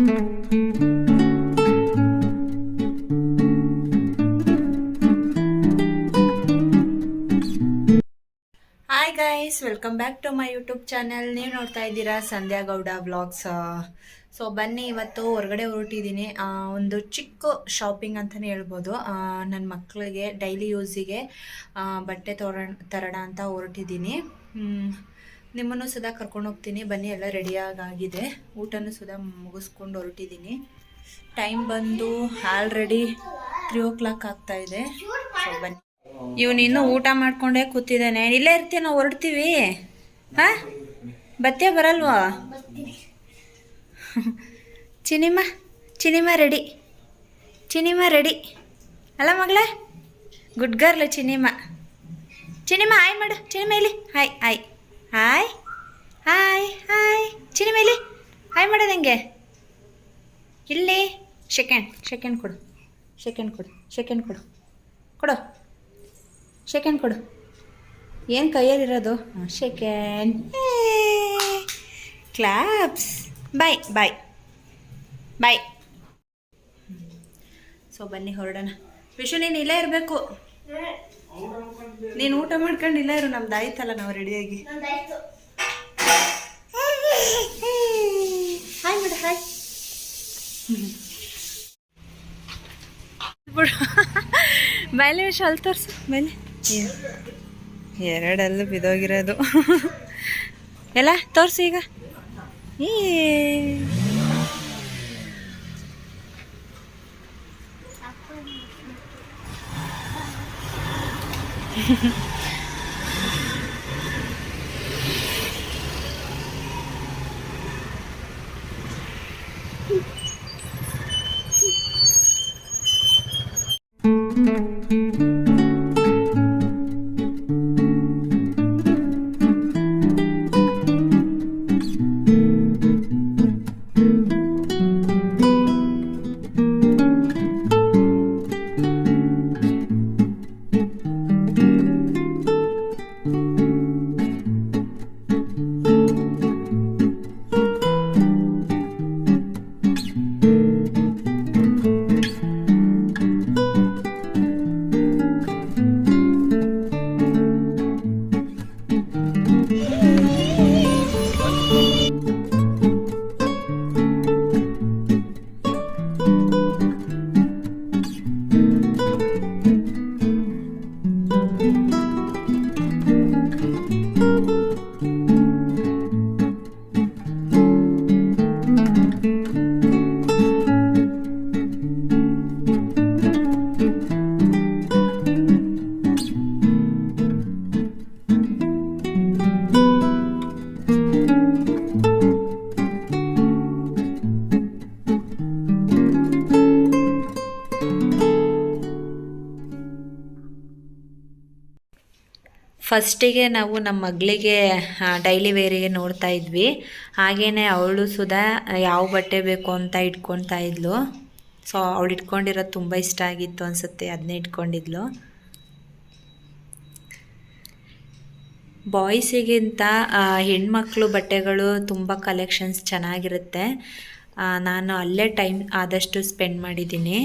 Hi guys, welcome back to my YouTube channel. ನೀವು ನೋಡ್ತಾ ಇದ್ದೀರಾ ಸಂಧ್ಯಾ ಗೌಡ ವ್ಲಾಗ್ಸ್. ಸೊ ಬನ್ನಿ, ಇವತ್ತು ಹೊರಗಡೆ ಹೊರಟಿದ್ದೀನಿ. ಒಂದು ಚಿಕ್ಕ ಶಾಪಿಂಗ್ ಅಂತಲೇ ಹೇಳ್ಬೋದು. ನನ್ನ ಮಕ್ಕಳಿಗೆ ಡೈಲಿ ಯೂಸಿಗೆ ಬಟ್ಟೆ ತರೋಣ ಅಂತ ಹೊರಟಿದ್ದೀನಿ. ನಿಮ್ಮನ್ನು ಸುಧಾ ಕರ್ಕೊಂಡು ಹೋಗ್ತೀನಿ. ಬನ್ನಿ, ಎಲ್ಲ ರೆಡಿಯಾಗಿದೆ. ಊಟನೂ ಸುಧಾ ಮುಗಿಸ್ಕೊಂಡು ಹೊರಟಿದ್ದೀನಿ. ಟೈಮ್ ಬಂದು ಆಲ್ರೆಡಿ 3 o'clock ಆಗ್ತಾಯಿದೆ. ಸೊ ಬನ್ನಿ. ಇವನು ಇನ್ನೂ ಊಟ ಮಾಡ್ಕೊಂಡೇ ಕೂತಿದ್ದಾನೆ. ಇಲ್ಲೇ ಇರ್ತೀವಿ, ನಾವು ಹೊರಡ್ತೀವಿ. ಹಾಂ, ಬತ್ತೇ ಬರಲ್ವಾ? ಚಿನಿಮಾ ರೆಡಿ. ಚಿನಿಮಾ ರೆಡಿ ಅಲ್ಲ ಮಗಳೇ? Good girl ಚಿನಿಮಾ. ಹಾಯ್ ಮಾಡು. ಚಿನಿಮಾ ಇಲ್ಲಿ hi hi hi hi hi. ಚಿನಿಮಾ ಇಲ್ಲಿ ಹಾಯ್ ಮಾಡೋದು ಹೆಂಗೆ? ಇಲ್ಲಿ ಸೆಕೆಂಡ್ ಕೊಡು. ಸೆಕೆಂಡ್ ಕೊಡು. ಏನು ಕೈಯಲ್ಲಿರೋದು? ಸೆಕೆಂಡ್. ಕ್ಲಾಪ್ಸ್. ಬಾಯ್. ಸೊ ಬನ್ನಿ, ಹೊರಡೋಣ. ವಿಶು, ನೀನು ಇಲ್ಲೇ ಇರಬೇಕು. ನೀನು ಊಟ ಮಾಡ್ಕೊಂಡು ಇಲ್ಲೇ ಇರು. ನಮ್ದು ಆಯ್ತಲ್ಲ, ನಾವು ರೆಡಿಯಾಗಿ. ಹಾಯ್ ಮಾಡು, ಹಾಯ್. ಮೇಲೆ ವಿಶು, ಅಲ್ಲಿ ತೋರಿಸು ಮೇಲೆ. ಎರಡಲ್ಲೂ ಬಿದೋಗಿರೋದು ಎಲ್ಲ ತೋರಿಸಿ ಈಗ. ಫಸ್ಟಿಗೆ ನಾವು ನಮ್ಮ ಮಗಳಿಗೆ ಡೈಲಿ ವೇರಿಗೆ ನೋಡ್ತಾ ಇದ್ವಿ. ಹಾಗೆಯೇ ಅವಳು ಸುಧಾ ಯಾವ ಬಟ್ಟೆ ಬೇಕು ಅಂತ ಇಟ್ಕೊತಾ ಇದ್ಲು. ಸೊ ಅವಳು ಇಟ್ಕೊಂಡಿರೋದು ತುಂಬ ಇಷ್ಟ ಆಗಿತ್ತು ಅನಿಸುತ್ತೆ, ಅದನ್ನೇ ಇಟ್ಕೊಂಡಿದ್ಲು. ಬಾಯ್ಸಿಗಿಂತ ಹೆಣ್ಮಕ್ಳು ಬಟ್ಟೆಗಳು ತುಂಬ ಕಲೆಕ್ಷನ್ಸ್ ಚೆನ್ನಾಗಿರುತ್ತೆ. ನಾನು ಅಲ್ಲೇ ಟೈಮ್ ಆದಷ್ಟು ಸ್ಪೆಂಡ್ ಮಾಡಿದ್ದೀನಿ.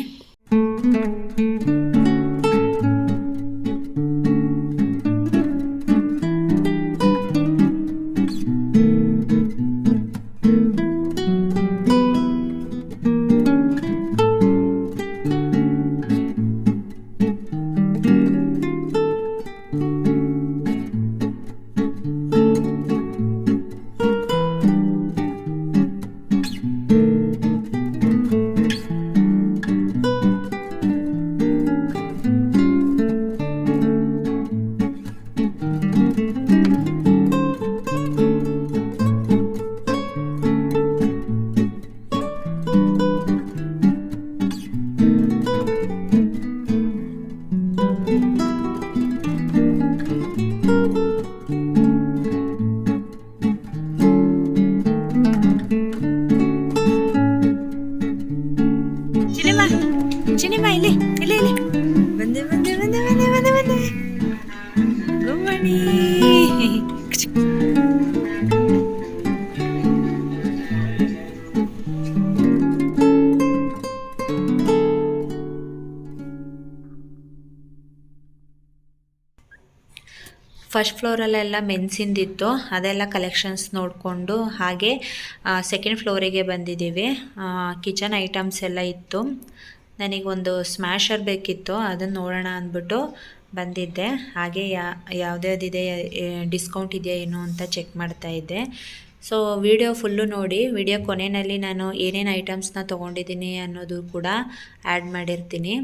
ಚಿನಿಮಾ ಇಲ್ಲಿ ಇಲ್ಲಿ ಇಲ್ಲಿ ಬಂದೆ ಬಂದೆ ಬಂದೆ ಬಂದೆ ಬಂದೆ ಬಂದೆ ಗುಮ್ಮಣಿ. ಫಸ್ಟ್ ಫ್ಲೋರಲ್ಲೆಲ್ಲ ಮೆನ್ಸಿಂದಿತ್ತು, ಅದೆಲ್ಲ ಕಲೆಕ್ಷನ್ಸ್ ನೋಡಿಕೊಂಡು ಹಾಗೆ ಸೆಕೆಂಡ್ ಫ್ಲೋರಿಗೆ ಬಂದಿದ್ದೀವಿ. ಕಿಚನ್ ಐಟಮ್ಸ್ ಎಲ್ಲ ಇತ್ತು. ನನಗೊಂದು ಸ್ಮ್ಯಾಶರ್ ಬೇಕಿತ್ತು, ಅದನ್ನು ನೋಡೋಣ ಅಂದ್ಬಿಟ್ಟು ಬಂದಿದ್ದೆ. ಹಾಗೆ ಯಾವುದ್ಯಾವುದಿದೆ, ಡಿಸ್ಕೌಂಟ್ ಇದೆಯಾ ಏನು ಅಂತ ಚೆಕ್ ಮಾಡ್ತಾಯಿದ್ದೆ. ಸೊ ವಿಡಿಯೋ ಫುಲ್ಲು ನೋಡಿ. ವಿಡಿಯೋ ಕೊನೆಯಲ್ಲಿ ನಾನು ಏನೇನು ಐಟಮ್ಸ್ನ ತೊಗೊಂಡಿದ್ದೀನಿ ಅನ್ನೋದು ಕೂಡ ಆ್ಯಡ್ ಮಾಡಿರ್ತೀನಿ.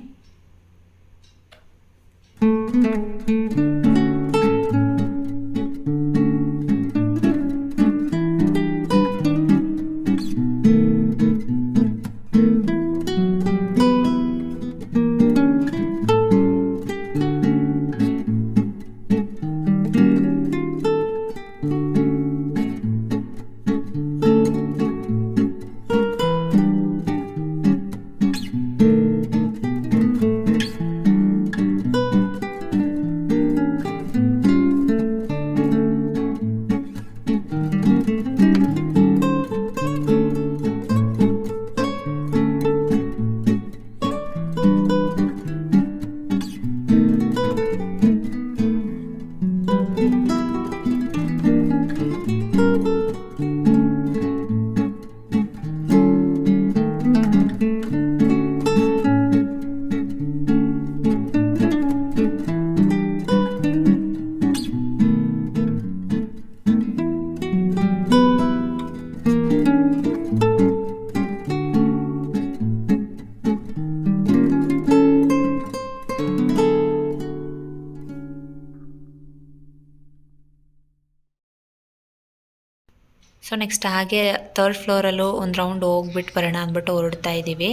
ಸೊ ನೆಕ್ಸ್ಟ್ ಹಾಗೆ ಥರ್ಡ್ ಫ್ಲೋರಲ್ಲೂ ಒಂದು ರೌಂಡ್ ಹೋಗ್ಬಿಟ್ಟು ಬರೋಣ ಅಂದ್ಬಿಟ್ಟು ಹೊರಡ್ತಾ ಇದ್ದೀವಿ.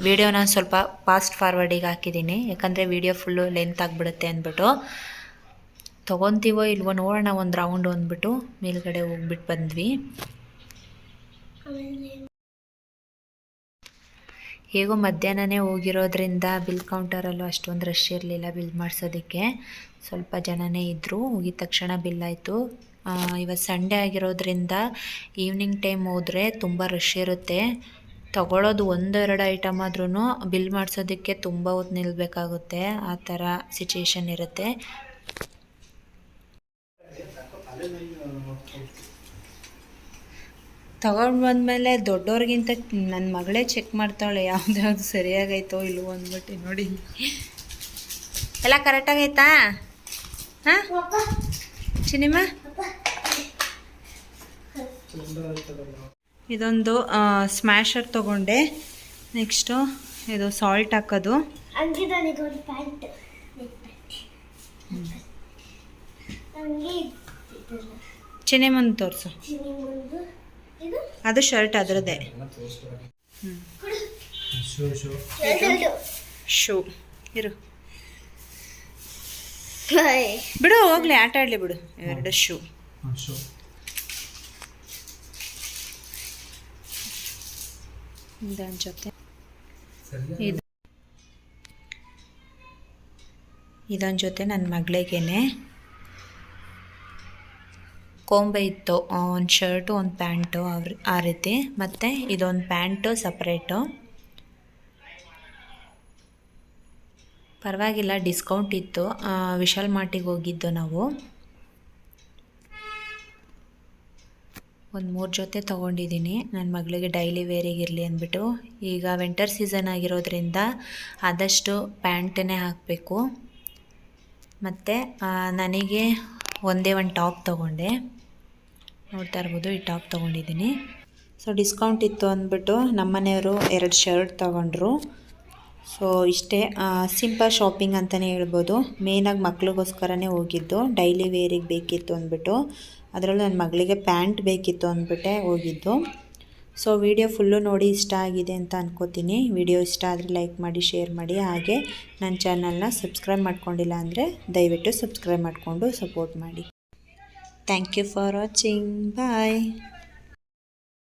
ವಿಡಿಯೋನ ಸ್ವಲ್ಪ ಫಾಸ್ಟ್ ಫಾರ್ವರ್ಡಿಗೆ ಹಾಕಿದ್ದೀನಿ, ಯಾಕಂದರೆ ವಿಡಿಯೋ ಫುಲ್ಲು ಲೆಂತ್ ಆಗಿಬಿಡುತ್ತೆ ಅಂದ್ಬಿಟ್ಟು. ತೊಗೊತೀವೋ ಇಲ್ವೋ ನೋಡೋಣ ಒಂದು ರೌಂಡ್ ಅಂದ್ಬಿಟ್ಟು ಮೇಲ್ಗಡೆ ಹೋಗ್ಬಿಟ್ಟು ಬಂದ್ವಿ. ಹೇಗೋ ಮಧ್ಯಾಹ್ನನೇ ಹೋಗಿರೋದ್ರಿಂದ ಬಿಲ್ ಕೌಂಟರಲ್ಲೂ ಅಷ್ಟೊಂದು ರಶ್ ಇರಲಿಲ್ಲ. ಬಿಲ್ ಮಾಡಿಸೋದಕ್ಕೆ ಸ್ವಲ್ಪ ಜನನೇ ಇದ್ದರು. ಹೋಗಿದ ತಕ್ಷಣ ಬಿಲ್ ಆಯಿತು. ಇವತ್ತು ಸಂಡೇ ಆಗಿರೋದ್ರಿಂದ ಈವ್ನಿಂಗ್ ಟೈಮ್ ಹೋದರೆ ತುಂಬ ರಶ್ ಇರುತ್ತೆ. ತಗೊಳ್ಳೋದು ಒಂದೆರಡು ಐಟಮ್ ಆದ್ರೂ ಬಿಲ್ ಮಾಡಿಸೋದಕ್ಕೆ ತುಂಬ ಹೊತ್ತು ನಿಲ್ಲಬೇಕಾಗುತ್ತೆ. ಆ ಥರ ಸಿಚುವೇಶನ್ ಇರುತ್ತೆ. ತಗೊಂಡು ಬಂದಮೇಲೆ ದೊಡ್ಡವ್ರಿಗಿಂತ ನನ್ನ ಮಗಳೇ ಚೆಕ್ ಮಾಡ್ತಾಳೆ ಯಾವ್ದು ಸರಿಯಾಗೈತೋ ಇಲ್ವೋ ಅಂದ್ಬಿಟ್ಟು. ನೋಡಿ ಎಲ್ಲ ಕರೆಕ್ಟಾಗೈತಾ? ಹಾಂ ಚಿನಿಮ, ಇದೊಂದು ಸ್ಮ್ಯಾಶರ್ ತೊಗೊಂಡೆ. ನೆಕ್ಸ್ಟು ಇದು ಸಾಲ್ಟ್ ಹಾಕೋದು. ಚಿನಿಮಂದು ತೋರಿಸು. ಅದು ಶರ್ಟ್ ಅದರದ್ದೇ. ಶೂ ಇರು ಬಿಡು, ಹೋಗ್ಲಿ ಆಟ ಆಡಲಿ ಬಿಡು. ಎರಡು ಶೂ. ಇದೊಂದು ಜೊತೆ, ಇದೊಂದು ಜೊತೆ ನನ್ನ ಮಗಳಿಗೇನೆ ಕೊಂಬೆ ಇತ್ತು. ಒಂದು ಶರ್ಟು ಒಂದು ಪ್ಯಾಂಟು ಆ ರೀತಿ. ಮತ್ತು ಇದೊಂದು ಪ್ಯಾಂಟು ಸಪ್ರೇಟು. ಪರವಾಗಿಲ್ಲ, ಡಿಸ್ಕೌಂಟ್ ಇತ್ತು. ವಿಶಾಲ್ ಮಾರ್ಟಿಗೆ ಹೋಗಿದ್ದು ನಾವು. ಒಂದು 3 ಜೊತೆ ತೊಗೊಂಡಿದ್ದೀನಿ ನನ್ನ ಮಗಳಿಗೆ ಡೈಲಿ ವೇರಿಗಿರಲಿ ಅಂದ್ಬಿಟ್ಟು. ಈಗ ವಿಂಟರ್ ಸೀಸನ್ ಆಗಿರೋದ್ರಿಂದ ಆದಷ್ಟು ಪ್ಯಾಂಟನ್ನೇ ಹಾಕಬೇಕು. ಮತ್ತು ನನಗೆ ಒಂದೇ ಒಂದು ಟಾಪ್ ತೊಗೊಂಡೆ. ನೋಡ್ತಾ ಇರ್ಬೋದು, ಈ ಟಾಪ್ ತೊಗೊಂಡಿದ್ದೀನಿ. ಸೊ ಡಿಸ್ಕೌಂಟ್ ಇತ್ತು ಅಂದ್ಬಿಟ್ಟು ನಮ್ಮನೆಯವರು 2 ಶರ್ಟ್ ತೊಗೊಂಡ್ರು. ಸೊ ಇಷ್ಟೇ, ಸಿಂಪಲ್ ಶಾಪಿಂಗ್ ಅಂತಲೇ ಹೇಳ್ಬೋದು. ಮೇಯ್ನಾಗಿ ಮಕ್ಳಿಗೋಸ್ಕರನೇ ಹೋಗಿದ್ದು. ಡೈಲಿ ವೇರಿಗೆ ಬೇಕಿತ್ತು ಅಂದ್ಬಿಟ್ಟು, ಅದರಲ್ಲೂ ನನ್ನ ಮಗಳಿಗೆ ಪ್ಯಾಂಟ್ ಬೇಕಿತ್ತು ಅಂದ್ಬಿಟ್ಟೆ ಹೋಗಿದ್ದು. ಸೊ ವಿಡಿಯೋ ಫುಲ್ಲು ನೋಡಿ ಇಷ್ಟ ಆಗಿದೆ ಅಂತ ಅನ್ಕೋತೀನಿ. ವಿಡಿಯೋ ಇಷ್ಟ ಆದರೆ ಲೈಕ್ ಮಾಡಿ, ಶೇರ್ ಮಾಡಿ. ಹಾಗೆ ನನ್ನ ಚಾನಲ್ನ ಸಬ್ಸ್ಕ್ರೈಬ್ ಮಾಡ್ಕೊಂಡಿಲ್ಲ ಅಂದರೆ ದಯವಿಟ್ಟು ಸಬ್ಸ್ಕ್ರೈಬ್ ಮಾಡಿಕೊಂಡು ಸಪೋರ್ಟ್ ಮಾಡಿ. Thank you for watching. Bye.